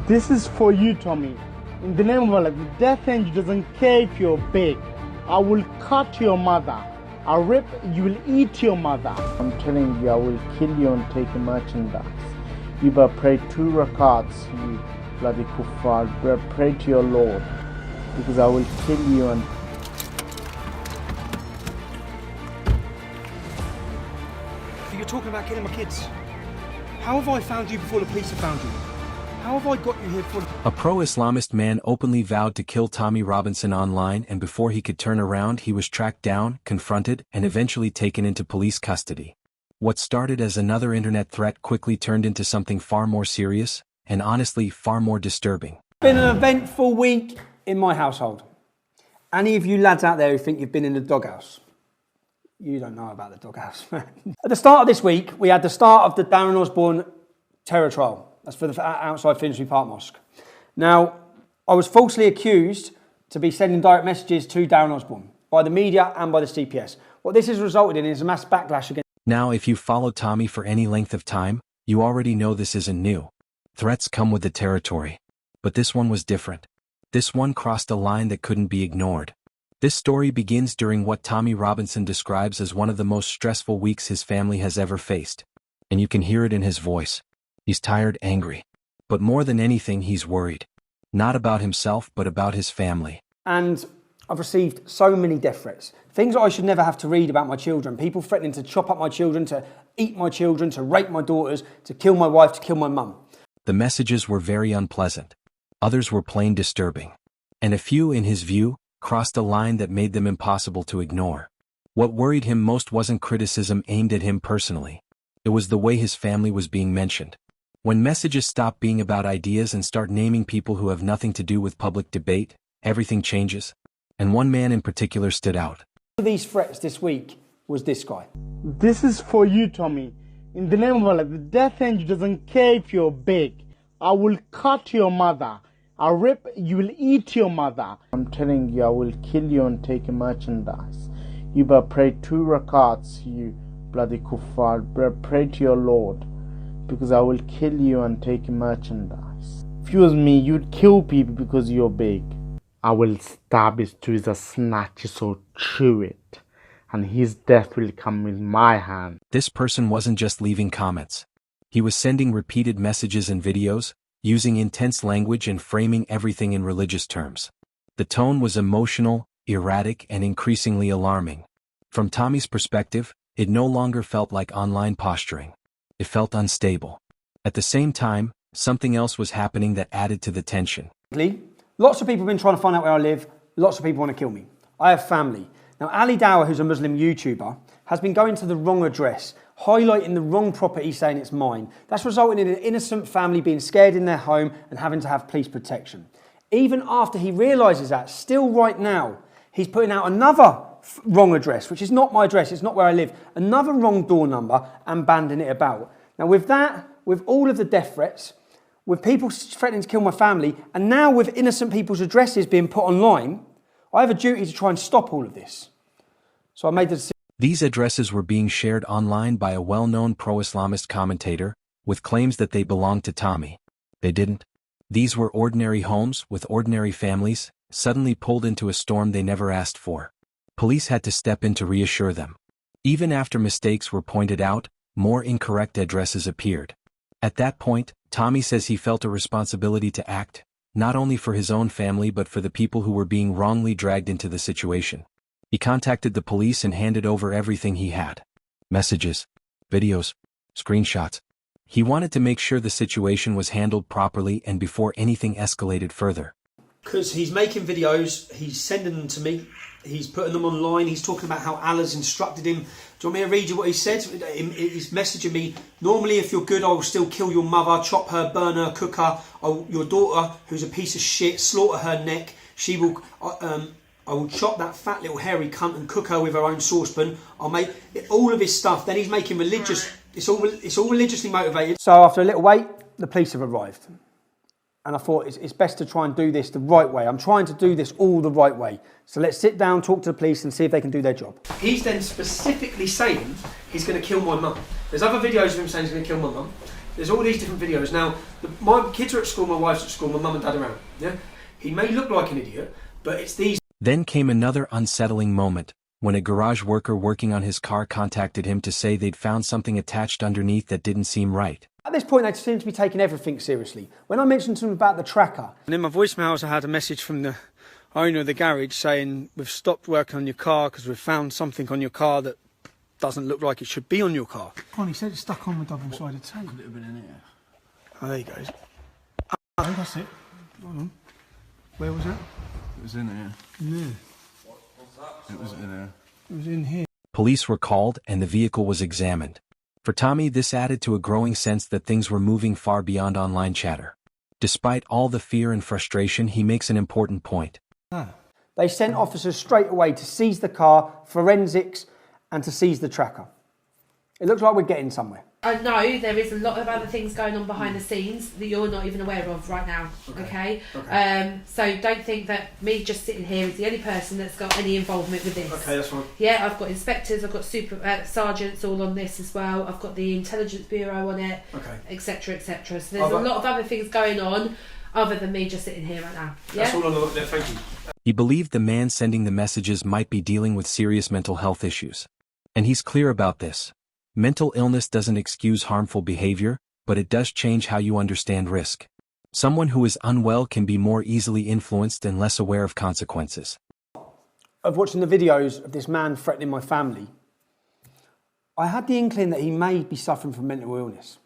This is for you, Tommy. In the name of Allah, the death angel doesn't care if you're big. I will cut your mother. I'll rip, you will eat your mother. I'm telling you, I will kill you and take your merchandise. You better pray 2 rakats, you bloody kuffar. Better pray to your Lord, because I will kill you and... You're talking about killing my kids. How have I found you before the police have found you? How have I got you here for... A pro-Islamist man openly vowed to kill Tommy Robinson online, and before he could turn around he was tracked down, confronted, and eventually taken into police custody. What started as another internet threat quickly turned into something far more serious, and honestly far more disturbing. It's been an eventful week in my household. Any of you lads out there who think you've been in the doghouse? You don't know about the doghouse, man. At the start of this week, we had the start of the Darren Osborne terror trial. That's for the outside Finsbury Park Mosque. Now, I was falsely accused to be sending direct messages to Darren Osborne by the media and by the CPS. What this has resulted in is a mass backlash against... Now, if you've followed Tommy for any length of time, you already know this isn't new. Threats come with the territory. But this one was different. This one crossed a line that couldn't be ignored. This story begins during what Tommy Robinson describes as one of the most stressful weeks his family has ever faced. And you can hear it in his voice. He's tired, angry. But more than anything, he's worried. Not about himself, but about his family. And I've received so many death threats. Things that I should never have to read about my children. People threatening to chop up my children, to eat my children, to rape my daughters, to kill my wife, to kill my mum. The messages were very unpleasant. Others were plain disturbing. And a few, in his view, crossed a line that made them impossible to ignore. What worried him most wasn't criticism aimed at him personally. It was the way his family was being mentioned. When messages stop being about ideas and start naming people who have nothing to do with public debate, everything changes. And one man in particular stood out. One of these threats this week was this guy. This is for you, Tommy. In the name of Allah, the death angel doesn't care if you're big. I will cut your mother. I'll rip, you will eat your mother. I'm telling you, I will kill you and take your merchandise. You better pray 2 rakats, you bloody kuffar. Better pray to your Lord, because I will kill you and take your merchandise. If it was me, you'd kill people because you're big. I will stab his tooth and snatch his soul, chew it, and his death will come with my hand. This person wasn't just leaving comments. He was sending repeated messages and videos, using intense language and framing everything in religious terms. The tone was emotional, erratic, and increasingly alarming. From Tommy's perspective, it no longer felt like online posturing. It felt unstable. At the same time, something else was happening that added to the tension. Lots of people have been trying to find out where I live. Lots of people want to kill me. I have family. Now, Ali Dawah, who's a Muslim YouTuber, has been going to the wrong address, highlighting the wrong property, saying it's mine. That's resulting in an innocent family being scared in their home and having to have police protection. Even after he realises that, still right now, he's putting out another wrong address, which is not my address, it's not where I live, another wrong door number, and banding it about. Now with that, with all of the death threats, with people threatening to kill my family, and now with innocent people's addresses being put online, I have a duty to try and stop all of this. So I made the decision. These addresses were being shared online by a well-known pro-Islamist commentator, with claims that they belonged to Tommy. They didn't. These were ordinary homes with ordinary families, suddenly pulled into a storm they never asked for. Police had to step in to reassure them. Even after mistakes were pointed out, more incorrect addresses appeared. At that point, Tommy says he felt a responsibility to act, not only for his own family but for the people who were being wrongly dragged into the situation. He contacted the police and handed over everything he had. Messages, videos, screenshots. He wanted to make sure the situation was handled properly and before anything escalated further. Because he's making videos, he's sending them to me, he's putting them online, he's talking about how Allah's instructed him. Do you want me to read you what he said? He's messaging me, normally if you're good I will still kill your mother, chop her, burn her, cook her. Your daughter, who's a piece of shit, slaughter her neck. She will... I will chop that fat little hairy cunt and cook her with her own saucepan. I'll make all of his stuff. Then he's making religious... It's all religiously motivated. So after a little wait, the police have arrived. And I thought it's best to try and do this the right way. I'm trying to do this all the right way. So let's sit down, talk to the police and see if they can do their job. He's then specifically saying he's going to kill my mum. There's other videos of him saying he's going to kill my mum. There's all these different videos. Now, my kids are at school, my wife's at school, my mum and dad are around. Yeah? He may look like an idiot, but it's these... Then came another unsettling moment, when a garage worker working on his car contacted him to say they'd found something attached underneath that didn't seem right. At this point, they seem to be taking everything seriously. When I mentioned to them about the tracker... And in my voicemails, I had a message from the owner of the garage saying, we've stopped working on your car because we've found something on your car that doesn't look like it should be on your car. He said it's stuck on the double-sided tape. Could it have been in here? Oh, there he goes. Oh, that's it. Hold on. Where was that? It was in here. In there. What's that? It was in here. It was in here. Police were called and the vehicle was examined. For Tommy, this added to a growing sense that things were moving far beyond online chatter. Despite all the fear and frustration, he makes an important point. They sent officers straight away to seize the car, forensics, and to seize the tracker. It looks like we're getting somewhere. I know there is a lot of other things going on behind the scenes that you're not even aware of right now, okay? So don't think that me just sitting here is the only person that's got any involvement with this. Okay, that's fine. Yeah, I've got inspectors, I've got sergeants all on this as well, I've got the Intelligence Bureau on it, etc, etc. So there's a lot of other things going on other than me just sitting here right now. Yeah? That's all on the look there, thank you. He believed the man sending the messages might be dealing with serious mental health issues. And he's clear about this. Mental illness doesn't excuse harmful behavior, but it does change how you understand risk. Someone who is unwell can be more easily influenced and less aware of consequences. Of watching the videos of this man threatening my family, I had the inkling that he may be suffering from mental illness.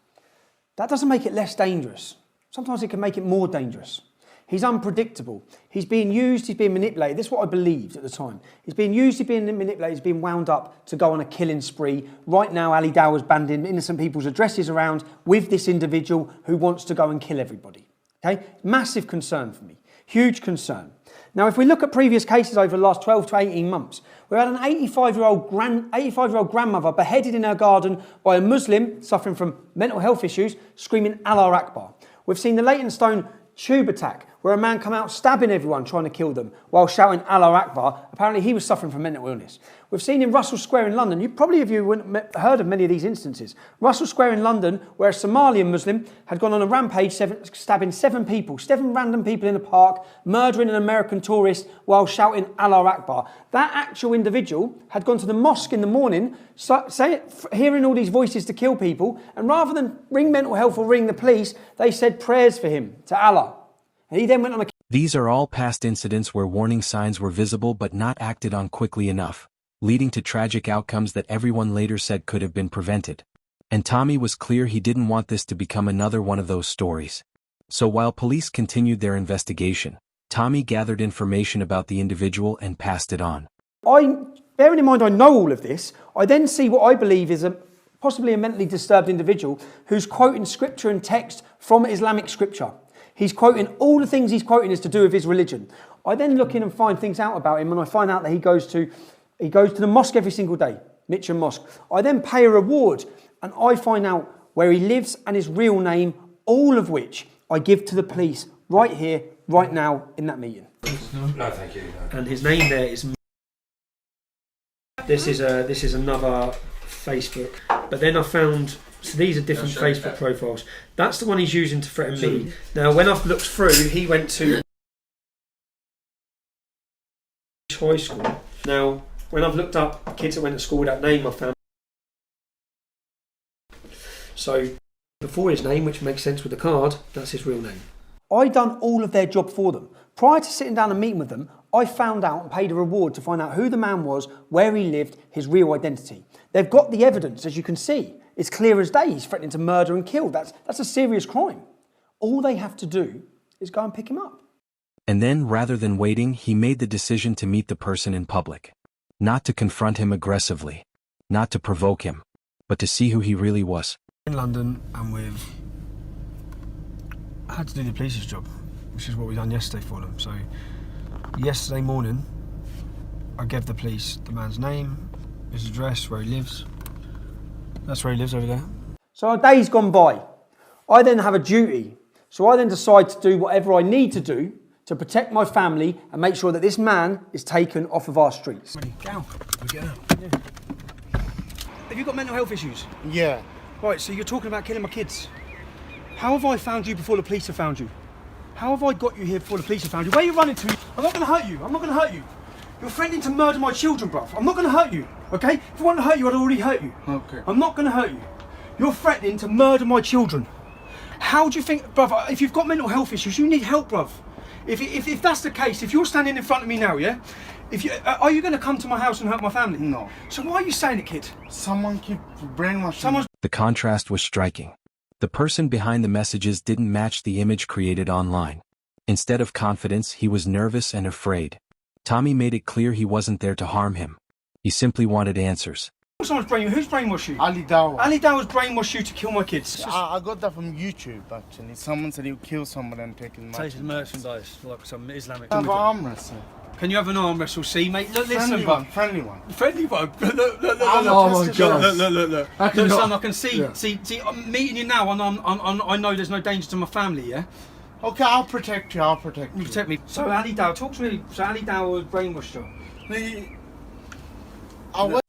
That doesn't make it less dangerous. Sometimes it can make it more dangerous. He's unpredictable. He's being used, he's being manipulated. This is what I believed at the time. He's being used, he's being manipulated, he's being wound up to go on a killing spree. Right now, Ali Dawah's banding innocent people's addresses around with this individual who wants to go and kill everybody. Okay? Massive concern for me. Huge concern. Now, if we look at previous cases over the last 12 to 18 months, we had an 85-year-old grandmother beheaded in her garden by a Muslim suffering from mental health issues, screaming Allah Akbar. We've seen the Leytonstone tube attack, where a man come out stabbing everyone trying to kill them while shouting Allah Akbar. Apparently he was suffering from mental illness. We've seen in Russell Square in London, you probably wouldn't have heard of many of these instances. Russell Square in London, where a Somalian Muslim had gone on a rampage stabbing 7 random people in a park, murdering an American tourist while shouting Allah Akbar. That actual individual had gone to the mosque in the morning, hearing all these voices to kill people, and rather than ring mental health or ring the police, they said prayers for him to Allah. And he then went on a... These are all past incidents where warning signs were visible but not acted on quickly enough, leading to tragic outcomes that everyone later said could have been prevented. And Tommy was clear he didn't want this to become another one of those stories. So while police continued their investigation, Tommy gathered information about the individual and passed it on. Bearing in mind I know all of this, I then see what I believe is possibly a mentally disturbed individual who's quoting scripture and text from Islamic scripture. He's quoting, all the things he's quoting is to do with his religion. I then look in and find things out about him, and I find out that he goes to the mosque every single day, Mitcham Mosque. I then pay a reward, and I find out where he lives and his real name, all of which I give to the police right here, right now, in that meeting. No, thank you. No. And his name there is... This is another Facebook. But then I found... So these are different Facebook profiles. That's the one he's using to threaten me. Now, when I've looked through, he went to high school. Now, when I've looked up kids that went to school with that name, I found... So, before his name, which makes sense with the card, that's his real name. I done all of their job for them. Prior to sitting down and meeting with them, I found out and paid a reward to find out who the man was, where he lived, his real identity. They've got the evidence, as you can see. It's clear as day he's threatening to murder and kill. That's a serious crime. All they have to do is go and pick him up. And then, rather than waiting, he made the decision to meet the person in public. Not to confront him aggressively, not to provoke him, but to see who he really was. In London, and I had to do the police's job, which is what we done yesterday for them. So, yesterday morning, I gave the police the man's name, his address, where he lives. That's where he lives over there. So a day's gone by. I then have a duty. So I then decide to do whatever I need to do to protect my family and make sure that this man is taken off of our streets. Get out. Get out. Yeah. Have you got mental health issues? Yeah. Right, so you're talking about killing my kids. How have I found you before the police have found you? How have I got you here before the police have found you? Where are you running to? I'm not going to hurt you. I'm not going to hurt you. You're threatening to murder my children, bruv. I'm not going to hurt you, okay? If I wanted to hurt you, I'd already hurt you. Okay. I'm not going to hurt you. You're threatening to murder my children. How do you think, bruv, if you've got mental health issues, you need help, bruv. If that's the case, if you're standing in front of me now, yeah? Are you going to come to my house and hurt my family? No. So why are you saying it, kid? Someone keep brainwashing. The contrast was striking. The person behind the messages didn't match the image created online. Instead of confidence, he was nervous and afraid. Tommy made it clear he wasn't there to harm him. He simply wanted answers. Who's brainwashed you? Ali Dawah. Ali Dawah's brainwashed you to kill my kids. I got that from YouTube, actually. Someone said he'll kill someone and take his merchandise, like some Islamic. Have an arm wrestle. Can you have an arm wrestle? See, mate. Look, listen, friendly one. Friendly one. Look. Oh my God. Look. Look, son, I can see. Yeah. See, I'm meeting you now, and I know there's no danger to my family. Yeah. Okay, I'll protect you. Protect me. So Ali Dawah, talk to me. So Ali Dawah brainwashed you.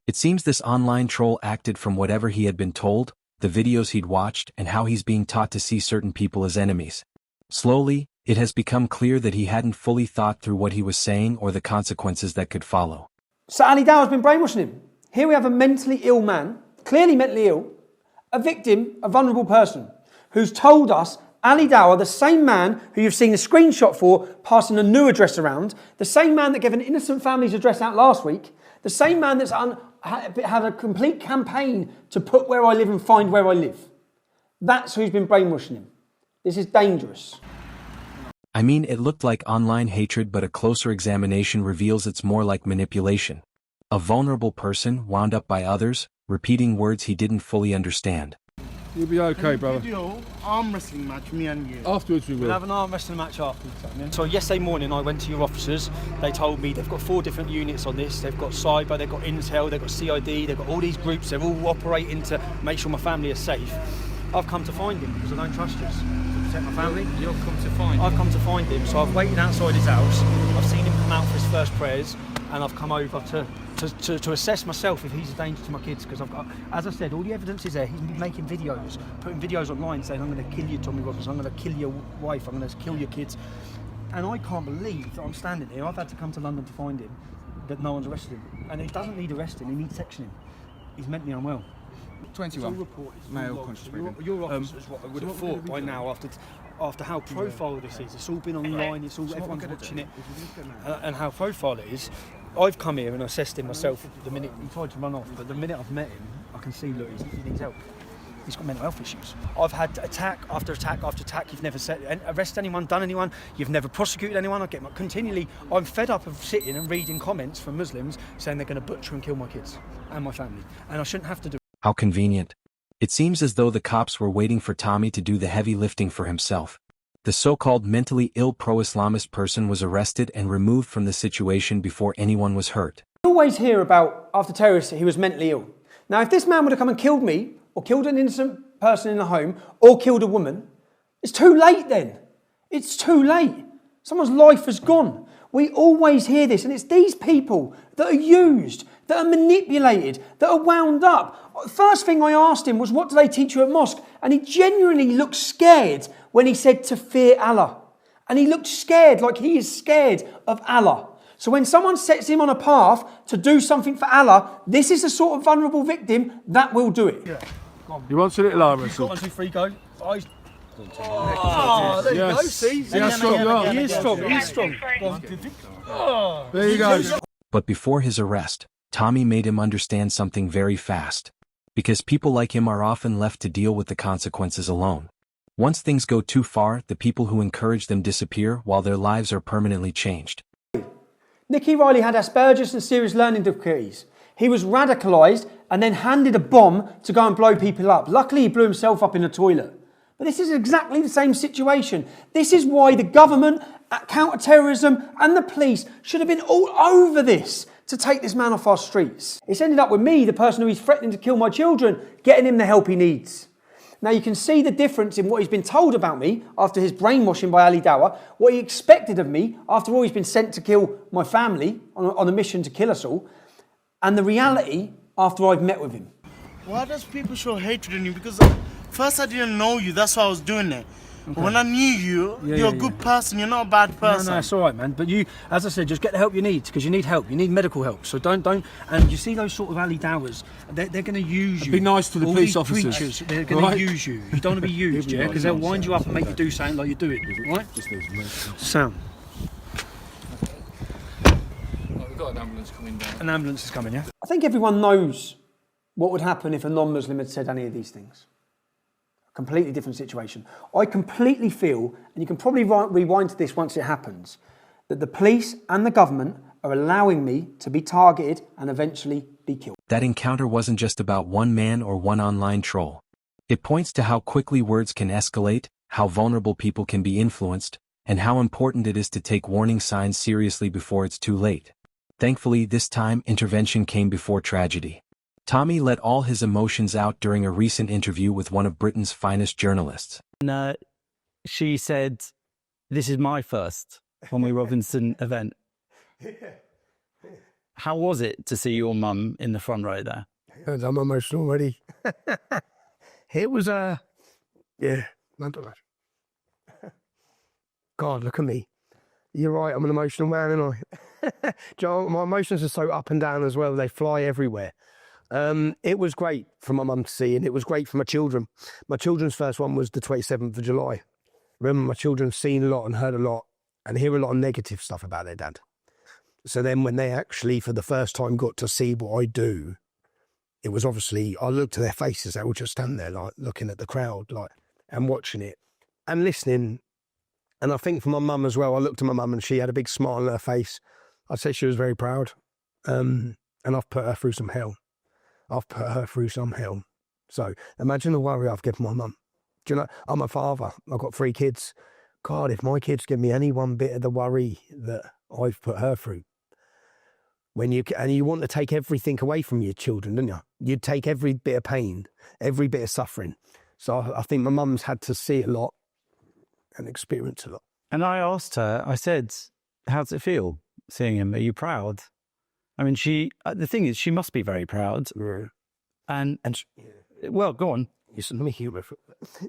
It seems this online troll acted from whatever he had been told, the videos he'd watched, and how he's being taught to see certain people as enemies. Slowly, it has become clear that he hadn't fully thought through what he was saying or the consequences that could follow. So Ali Dawah's been brainwashing him. Here we have a mentally ill man, clearly mentally ill, a victim, a vulnerable person, who's told us Ali Dawah, the same man who you've seen the screenshot for, passing a new address around, the same man that gave an innocent family's address out last week, the same man that's had a complete campaign to put where I live and find where I live. That's who's been brainwashing him. This is dangerous. I mean, it looked like online hatred, but a closer examination reveals it's more like manipulation. A vulnerable person wound up by others, repeating words he didn't fully understand. You'll be okay, brother. Video arm wrestling match, me and you. Afterwards we will. We'll have an arm wrestling match afterwards. So yesterday morning I went to your officers. They told me they've got 4 different units on this. They've got cyber, they've got intel, they've got CID, they've got all these groups. They're all operating to make sure my family is safe. I've come to find him because I don't trust you. To protect my family. You've come to find him? I've come to find him. So I've waited outside his house. I've seen him come out for his first prayers, and I've come over to assess myself if he's a danger to my kids, because I've got, as I said, all the evidence is there. He's been making videos, putting videos online saying, I'm going to kill you, Tommy Robinson, I'm going to kill your wife, I'm going to kill your kids. And I can't believe that I'm standing here. I've had to come to London to find him, that no one's arrested him. And he doesn't need arresting, he needs sectioning. He's mentally unwell. 21, male conscious breathing. Your officer is what I would have thought by now after how profile this is. It's all been online, everyone's watching it, and how profile it is. I've come here and assessed him myself the minute he tried to run off, but the minute I've met him, I can see, look, he needs help. He's got mental health issues. I've had attack after attack after attack. You've never arrested anyone, done anyone. You've never prosecuted anyone. I get continually. I'm fed up of sitting and reading comments from Muslims saying they're going to butcher and kill my kids and my family, and I shouldn't have to do. How convenient. It seems as though the cops were waiting for Tommy to do the heavy lifting for himself. The so-called mentally ill pro-Islamist person was arrested and removed from the situation before anyone was hurt. We always hear about, after terrorists, he was mentally ill. Now, if this man would have come and killed me, or killed an innocent person in the home, or killed a woman, it's too late then. It's too late. Someone's life has gone. We always hear this, and it's these people that are used, that are manipulated, that are wound up. First thing I asked him was, what do they teach you at mosque? And he genuinely looked scared when he said to fear Allah. And he looked scared, like he is scared of Allah. So when someone sets him on a path to do something for Allah, this is the sort of vulnerable victim that will do it. Yeah. You want a little arm wrestle? 1, 2, 3, go. Eyes. Oh, there you go, see? See how strong you are? He is strong, he is strong. There you go. But before his arrest, Tommy made him understand something very fast. Because people like him are often left to deal with the consequences alone. Once things go too far, the people who encourage them disappear while their lives are permanently changed. Nicky Riley had Asperger's and serious learning difficulties. He was radicalised and then handed a bomb to go and blow people up. Luckily, he blew himself up in a toilet. But this is exactly the same situation. This is why the government, counter-terrorism and the police should have been all over this to take this man off our streets. It's ended up with me, the person who is threatening to kill my children, getting him the help he needs. Now you can see the difference in what he's been told about me after his brainwashing by Ali Dawah, what he expected of me after all he's been sent to kill my family on a mission to kill us all, and the reality after I've met with him. Why does people show hatred in you? Because first I didn't know you, that's why I was doing it. Okay. When I knew you, you're a good person, you're not a bad person. No, it's all right, man. But you, as I said, just get the help you need, because you need help. You need medical help. So don't. And you see those sort of Ali Dowers, they're going to use you. Be nice to the all police these officers. Preachers, they're going to use you. You don't want to be used, yeah? Because they'll wind you up and make you do something like you do it, right? Sam. We've got an ambulance coming down. An ambulance is coming, yeah? I think everyone knows what would happen if a non-Muslim had said any of these things. Completely different situation. I completely feel, and you can probably rewind to this once it happens, that the police and the government are allowing me to be targeted and eventually be killed. That encounter wasn't just about one man or one online troll. It points to how quickly words can escalate, how vulnerable people can be influenced, and how important it is to take warning signs seriously before it's too late. Thankfully, this time, intervention came before tragedy. Tommy let all his emotions out during a recent interview with one of Britain's finest journalists. And she said, "This is my first Tommy-Robinson event." How was it to see your mum in the front row there? I'm emotional already. It was, yeah, not too much. God, look at me. You're right, I'm an emotional man, aren't I? Joe, my emotions are so up and down as well. They fly everywhere. It was great for my mum to see, and it was great for my children. My children's first one was the 27th of July. Remember, my children have seen a lot and heard a lot and hear a lot of negative stuff about their dad. So then when they actually, for the first time, got to see what I do, it was obviously, I looked at their faces, they were just standing there, like, looking at the crowd, like, and watching it and listening. And I think for my mum as well, I looked at my mum and she had a big smile on her face. I'd say she was very proud. And I've put her through some hell. I've put her through some hell. So imagine the worry I've given my mum. Do you know, I'm a father. I've got 3 kids. God, if my kids give me any one bit of the worry that I've put her through, and you want to take everything away from your children, don't you? You'd take every bit of pain, every bit of suffering. So I think my mum's had to see a lot and experience a lot. And I asked her, I said, "How does it feel seeing him? Are you proud?" I mean, the thing is, she must be very proud. Yeah. And well, go on. Listen, let me humor.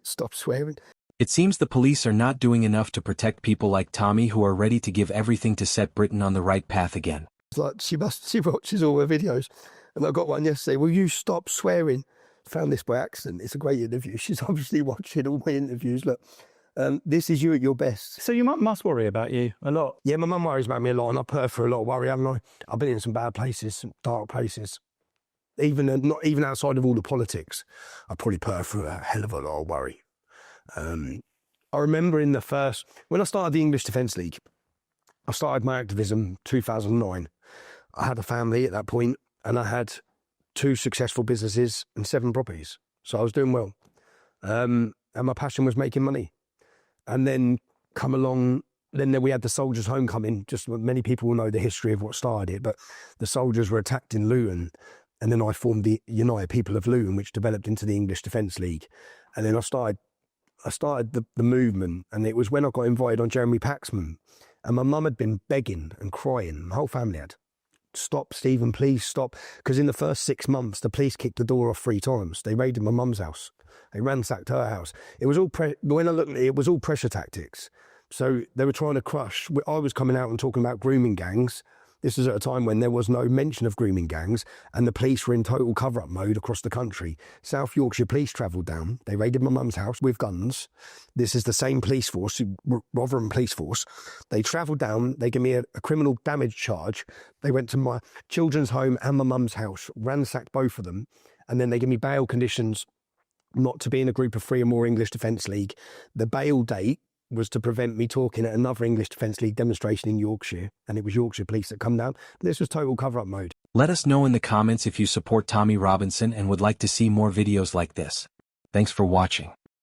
Stop swearing. It seems the police are not doing enough to protect people like Tommy who are ready to give everything to set Britain on the right path again. It's like she watches all her videos. And I got one yesterday. Will you stop swearing? Found this by accident. It's a great interview. She's obviously watching all my interviews. Look. This is you at your best. So your mum must worry about you a lot. Yeah, my mum worries about me a lot, and I put her through a lot of worry, haven't I? I've been in some bad places, some dark places. Not even outside of all the politics, I probably put her through a hell of a lot of worry. I remember when I started the English Defence League, I started my activism 2009. I had a family at that point, and I had 2 successful businesses and 7 properties. So I was doing well. And my passion was making money. And then then we had the Soldiers' Homecoming. Just many people will know the history of what started it, but the soldiers were attacked in Luton. And then I formed the United People of Luton, which developed into the English Defence League. And then I started the movement, and it was when I got invited on Jeremy Paxman. And my mum had been begging and crying, my whole family had. "Stop, Stephen, please stop." Because in the first 6 months, the police kicked the door off 3 times. They raided my mum's house. They ransacked her house. It was all when I looked at it, it was all pressure tactics. So they were trying to crush. I was coming out and talking about grooming gangs. This was at a time when there was no mention of grooming gangs, and the police were in total cover-up mode across the country. South Yorkshire police travelled down. They raided my mum's house with guns. This is the same police force, Rotherham Police Force. They travelled down. They gave me a criminal damage charge. They went to my children's home and my mum's house, ransacked both of them, and then they gave me bail conditions not to be in a group of 3 or more English Defence League. The bail date was to prevent me talking at another English Defence League demonstration in Yorkshire, and it was Yorkshire police that come down. This was total cover-up mode. Let us know in the comments if you support Tommy Robinson and would like to see more videos like this. Thanks for watching.